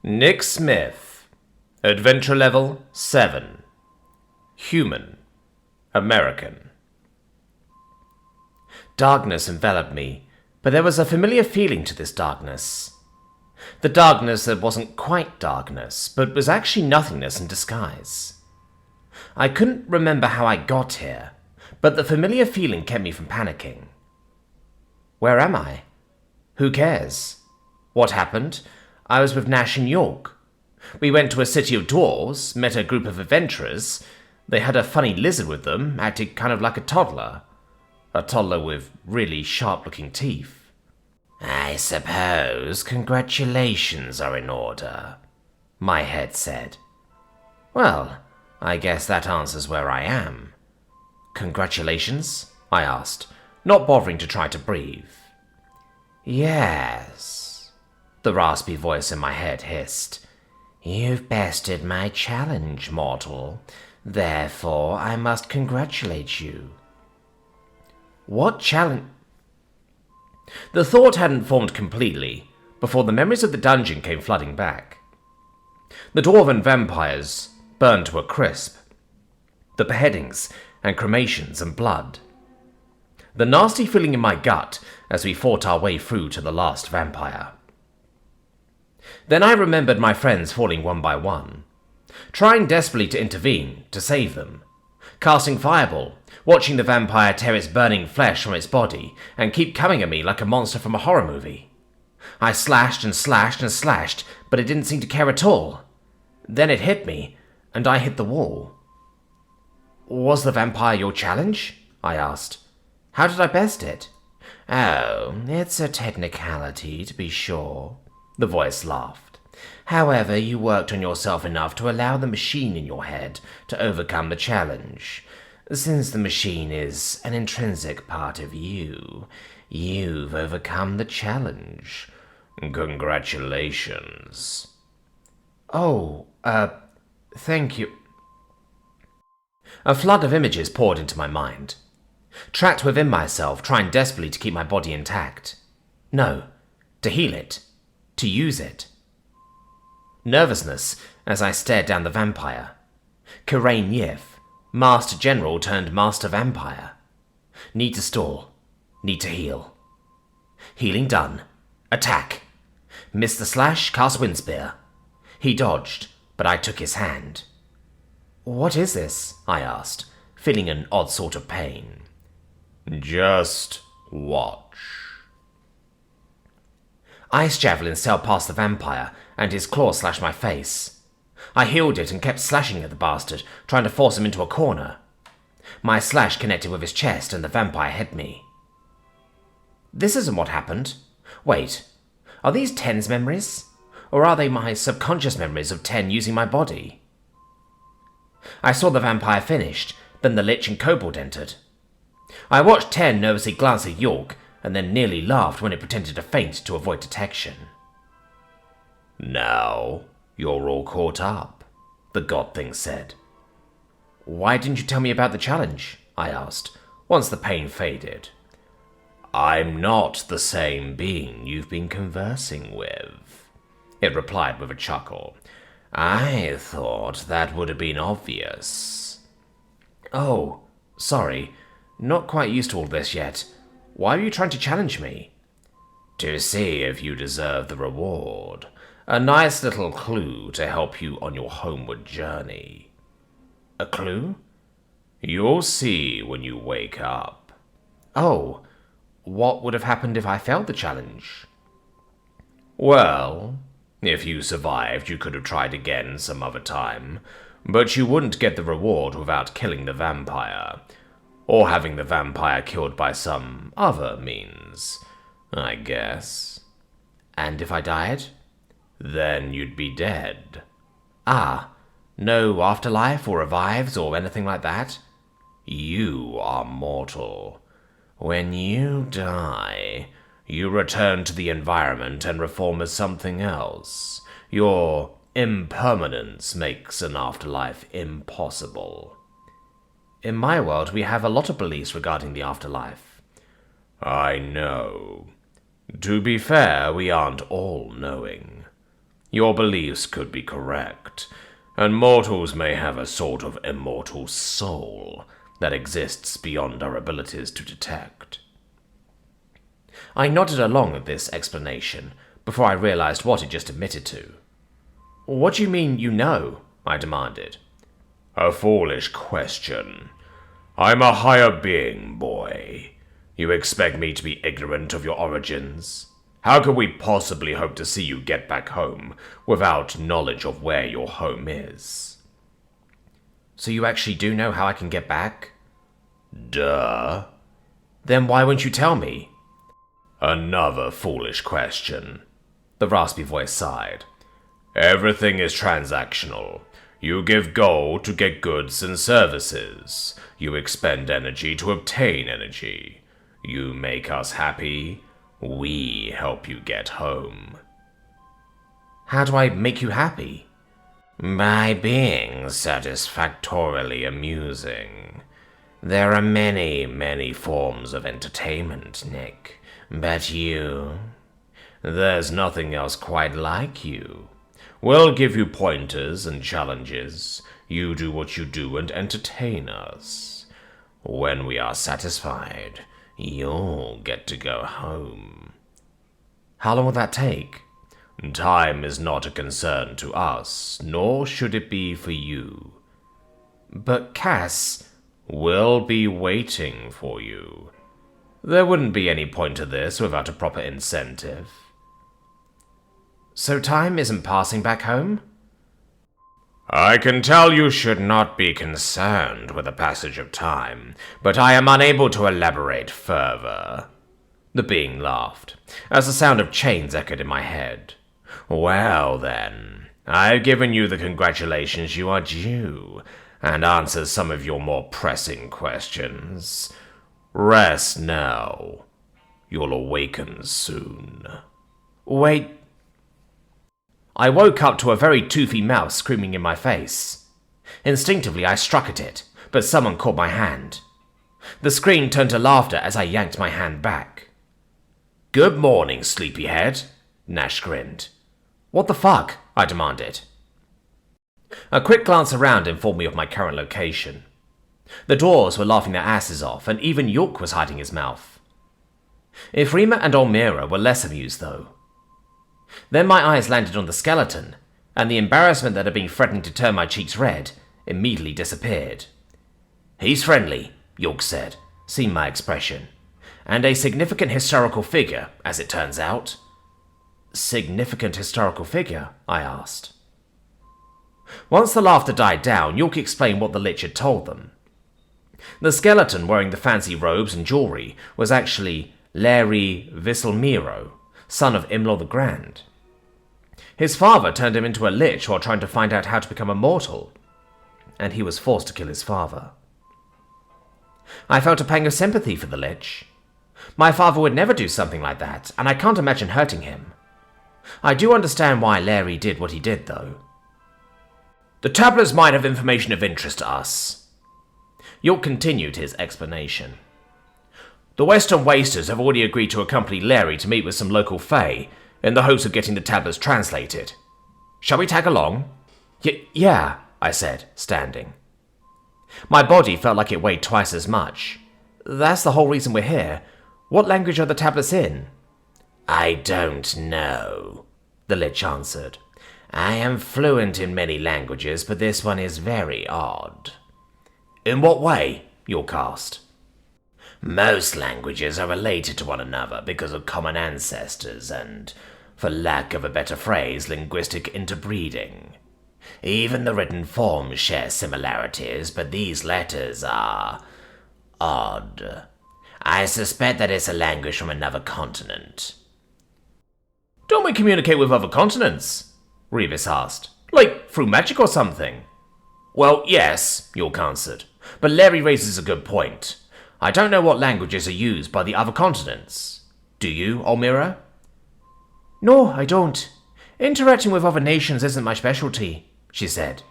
Nick Smith. Adventure level 7. Human. American. Darkness enveloped me, but there was a familiar feeling to this darkness. The darkness that wasn't quite darkness, but was actually nothingness in disguise. I couldn't remember how I got here, but the familiar feeling kept me from panicking. Where am I? Who cares? What happened? I was with Nash in York. We went to a city of dwarves, met a group of adventurers. They had a funny lizard with them, acted kind of like a toddler. A toddler with really sharp-looking teeth. I suppose congratulations are in order, my head said. Well, I guess that answers where I am. Congratulations? I asked, not bothering to try to breathe. Yes, the raspy voice in my head hissed. You've bested my challenge, mortal. Therefore, I must congratulate you. What challenge? The thought hadn't formed completely before the memories of the dungeon came flooding back. The dwarven vampires burned to a crisp. The beheadings and cremations and blood. The nasty feeling in my gut as we fought our way through to the last vampire. Then I remembered my friends falling one by one, trying desperately to intervene, to save them, casting fireball, watching the vampire tear its burning flesh from its body and keep coming at me like a monster from a horror movie. I slashed and slashed and slashed, but it didn't seem to care at all. Then it hit me, and I hit the wall. Was the vampire your challenge? I asked. How did I best it? Oh, it's a technicality, to be sure, the voice laughed. However, you worked on yourself enough to allow the machine in your head to overcome the challenge. Since the machine is an intrinsic part of you, you've overcome the challenge. Congratulations. Oh, thank you. A flood of images poured into my mind. Trapped within myself, trying desperately to keep my body intact. No, to heal it. To use it. Nervousness as I stared down the vampire. Karain Yif, Master General turned Master Vampire. Need to stall. Need to heal. Healing done. Attack. Missed the slash, cast Wind Spear. He dodged, but I took his hand. What is this? I asked, feeling an odd sort of pain. Just watch. Ice Javelin sailed past the vampire, and his claw slashed my face. I healed it and kept slashing at the bastard, trying to force him into a corner. My slash connected with his chest, and the vampire hit me. This isn't what happened. Wait, are these Ten's memories? Or are they my subconscious memories of Ten using my body? I saw the vampire finished, then the Lich and Kobold entered. I watched Ten nervously glance at York, and then nearly laughed when it pretended to faint to avoid detection. Now, you're all caught up, the god thing said. Why didn't you tell me about the challenge? I asked, once the pain faded. I'm not the same being you've been conversing with, it replied with a chuckle. I thought that would have been obvious. Oh, sorry, not quite used to all this yet. Why are you trying to challenge me? To see if you deserve the reward. A nice little clue to help you on your homeward journey. A clue? You'll see when you wake up. Oh, what would have happened if I failed the challenge? Well, if you survived, you could have tried again some other time, but you wouldn't get the reward without killing the vampire, or having the vampire killed by some other means, I guess. And if I died? Then you'd be dead. Ah, no afterlife or revives or anything like that? You are mortal. When you die, you return to the environment and reform as something else. Your impermanence makes an afterlife impossible. In my world, we have a lot of beliefs regarding the afterlife. I know. To be fair, we aren't all-knowing. Your beliefs could be correct, and mortals may have a sort of immortal soul that exists beyond our abilities to detect. I nodded along at this explanation before I realized what it just admitted to. What do you mean, you know? I demanded. A foolish question. I'm a higher being, boy. You expect me to be ignorant of your origins? How could we possibly hope to see you get back home without knowledge of where your home is? So you actually do know how I can get back? Duh. Then why won't you tell me? Another foolish question. The raspy voice sighed. Everything is transactional. You give gold to get goods and services. You expend energy to obtain energy. You make us happy. We help you get home. How do I make you happy? By being satisfactorily amusing. There are many, many forms of entertainment, Nick. But you... There's nothing else quite like you. We'll give you pointers and challenges. You do what you do and entertain us. When we are satisfied, you'll get to go home. How long will that take? Time is not a concern to us, nor should it be for you. But Cass... We'll be waiting for you. There wouldn't be any point to this without a proper incentive. So time isn't passing back home? I can tell you should not be concerned with the passage of time, but I am unable to elaborate further. The being laughed, as the sound of chains echoed in my head. Well then, I've given you the congratulations you are due, and answered some of your more pressing questions. Rest now. You'll awaken soon. Wait. I woke up to a very toothy mouse screaming in my face. Instinctively, I struck at it, but someone caught my hand. The scream turned to laughter as I yanked my hand back. Good morning, sleepyhead, Nash grinned. What the fuck? I demanded. A quick glance around informed me of my current location. The dwarves were laughing their asses off, and even York was hiding his mouth. Ifrima and Olmira were less amused, though. Then my eyes landed on the skeleton, and the embarrassment that had been threatening to turn my cheeks red immediately disappeared. He's friendly, York said, seeing my expression, and a significant historical figure, as it turns out. Significant historical figure? I asked. Once the laughter died down, York explained what the Lich had told them. The skeleton wearing the fancy robes and jewelry was actually Larry Visselmiro, son of Imlor the Grand. His father turned him into a lich while trying to find out how to become immortal, and he was forced to kill his father. I felt a pang of sympathy for the lich. My father would never do something like that, and I can't imagine hurting him. I do understand why Larry did what he did, though. The tablets might have information of interest to us. York continued his explanation. The Western Wasters have already agreed to accompany Larry to meet with some local Fae, in the hopes of getting the tablets translated. Shall we tag along? Yeah, I said, standing. My body felt like it weighed twice as much. That's the whole reason we're here. What language are the tablets in? I don't know, the Lich answered. I am fluent in many languages, but this one is very odd. In what way? York asked. Most languages are related to one another because of common ancestors and, for lack of a better phrase, linguistic interbreeding. Even the written forms share similarities, but these letters are odd. I suspect that it's a language from another continent. Don't we communicate with other continents? Revis asked. Like, through magic or something? Well, yes, York answered, but Larry raises a good point. I don't know what languages are used by the other continents. Do you, Olmira? No, I don't. Interacting with other nations isn't my specialty, she said.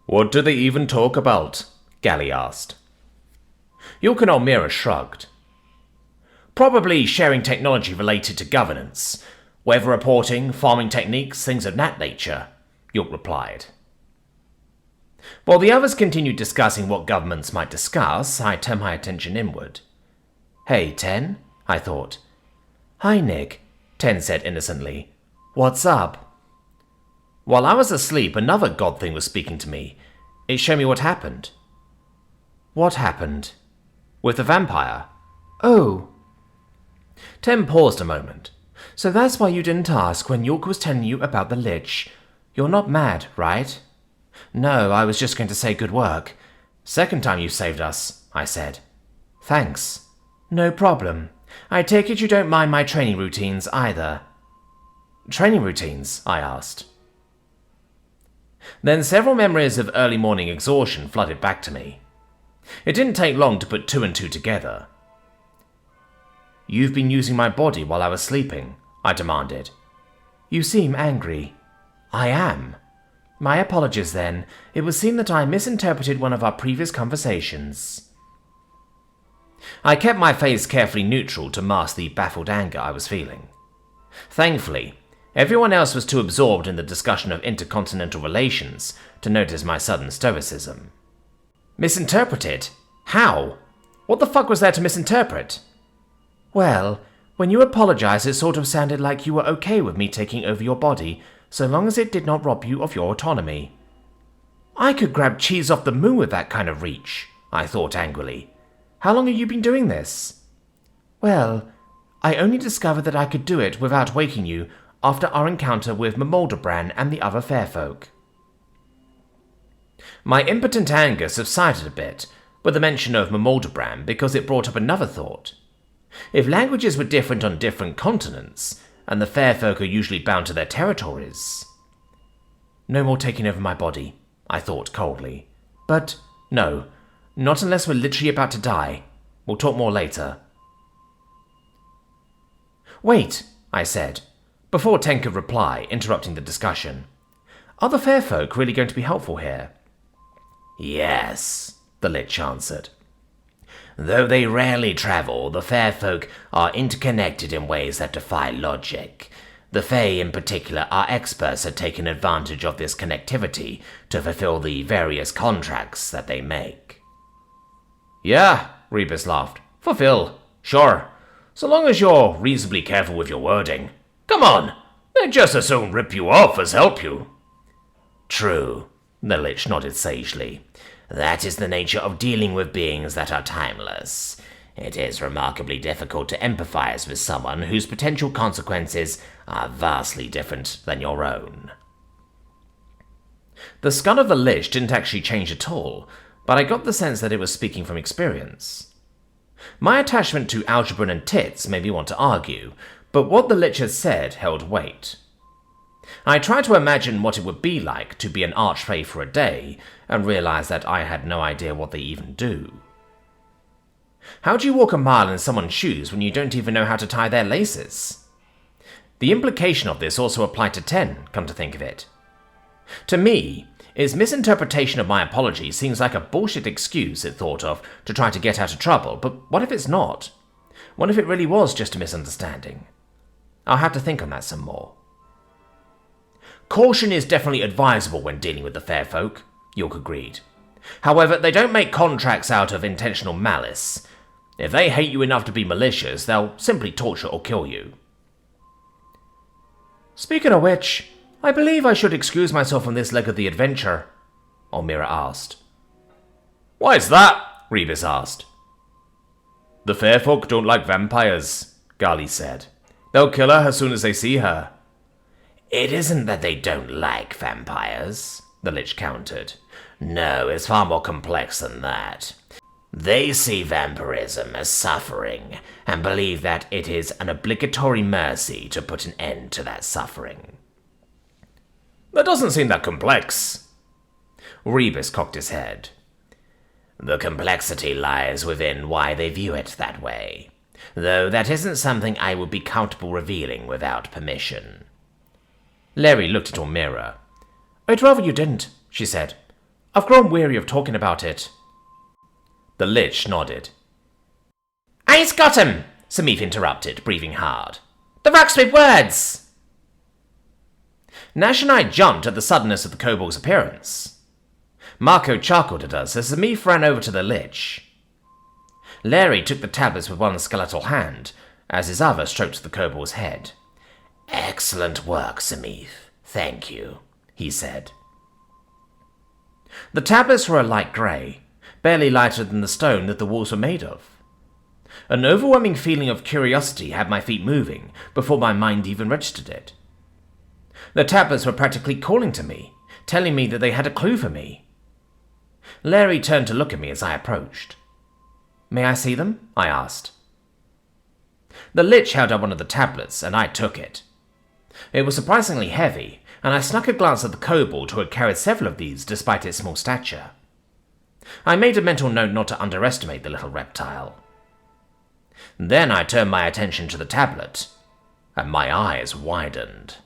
What do they even talk about? Gally asked. York and Olmira shrugged. Probably sharing technology related to governance. Weather reporting, farming techniques, things of that nature, York replied. While the others continued discussing what governments might discuss, I turned my attention inward. Hey, Ten, I thought. Hi, Nick, Ten said innocently. What's up? While I was asleep, another god thing was speaking to me. It showed me what happened. What happened? With the vampire? Oh. Ten paused a moment. So that's why you didn't ask when York was telling you about the Lich. You're not mad, right? No, I was just going to say good work. Second time you saved us, I said. Thanks. No problem. I take it you don't mind my training routines either. Training routines? I asked. Then several memories of early morning exhaustion flooded back to me. It didn't take long to put two and two together. You've been using my body while I was sleeping, I demanded. You seem angry. I am. My apologies then. It would seem that I misinterpreted one of our previous conversations. I kept my face carefully neutral to mask the baffled anger I was feeling. Thankfully, everyone else was too absorbed in the discussion of intercontinental relations to notice my sudden stoicism. Misinterpreted? How? What the fuck was there to misinterpret? Well, when you apologized, it sort of sounded like you were okay with me taking over your body, so long as it did not rob you of your autonomy. I could grab cheese off the moon with that kind of reach, I thought angrily. How long have you been doing this? Well, I only discovered that I could do it without waking you after our encounter with Mamoldebrand and the other fair folk. My impotent anger subsided a bit with the mention of Mamoldebrand because it brought up another thought. If languages were different on different continents, and the fair folk are usually bound to their territories... No more taking over my body, I thought coldly. But no, not unless we're literally about to die. We'll talk more later. Wait, I said, before Ten could reply, interrupting the discussion. Are the fair folk really going to be helpful here? Yes, the Lich answered. Though they rarely travel, the fair folk are interconnected in ways that defy logic. The Fae in particular are experts at taking advantage of this connectivity to fulfill the various contracts that they make. Yeah, Rebus laughed. Fulfill, sure. So long as you're reasonably careful with your wording. Come on, they'd just as soon rip you off as help you. True, the Lich nodded sagely. That is the nature of dealing with beings that are timeless. It is remarkably difficult to empathize with someone whose potential consequences are vastly different than your own. The skull of the Lich didn't actually change at all, but I got the sense that it was speaking from experience. My attachment to algebra and tits made me want to argue, but what the Lich had said held weight. I tried to imagine what it would be like to be an archfey for a day, and realized that I had no idea what they even do. How do you walk a mile in someone's shoes when you don't even know how to tie their laces? The implication of this also applied to Ten, come to think of it. To me, his misinterpretation of my apology seems like a bullshit excuse it thought of to try to get out of trouble, but what if it's not? What if it really was just a misunderstanding? I'll have to think on that some more. Caution is definitely advisable when dealing with the fair folk, York agreed. However, they don't make contracts out of intentional malice. If they hate you enough to be malicious, they'll simply torture or kill you. Speaking of which, I believe I should excuse myself from this leg of the adventure, Almira asked. Why's that? Rebus asked. The fair folk don't like vampires, Gali said. They'll kill her as soon as they see her. It isn't that they don't like vampires, the Lich countered. No, it's far more complex than that. They see vampirism as suffering, and believe that it is an obligatory mercy to put an end to that suffering. That doesn't seem that complex. Rebus cocked his head. The complexity lies within why they view it that way, though that isn't something I would be comfortable revealing without permission. Larry looked at Almira. I'd rather you didn't, she said. I've grown weary of talking about it. The Lich nodded. I's got him, Samif interrupted, breathing hard. The rocks with words! Nash and I jumped at the suddenness of the kobold's appearance. Marco chuckled at us as the Scifi ran over to the lich. Larry took the tablets with one skeletal hand, as his other stroked the kobold's head. "Excellent work, Scifi. Thank you," he said. The tablets were a light grey, barely lighter than the stone that the walls were made of. An overwhelming feeling of curiosity had my feet moving before my mind even registered it. The tablets were practically calling to me, telling me that they had a clue for me. Larry turned to look at me as I approached. "May I see them?" I asked. The lich held up one of the tablets, and I took it. It was surprisingly heavy, and I snuck a glance at the kobold who had carried several of these despite its small stature. I made a mental note not to underestimate the little reptile. Then I turned my attention to the tablet, and my eyes widened.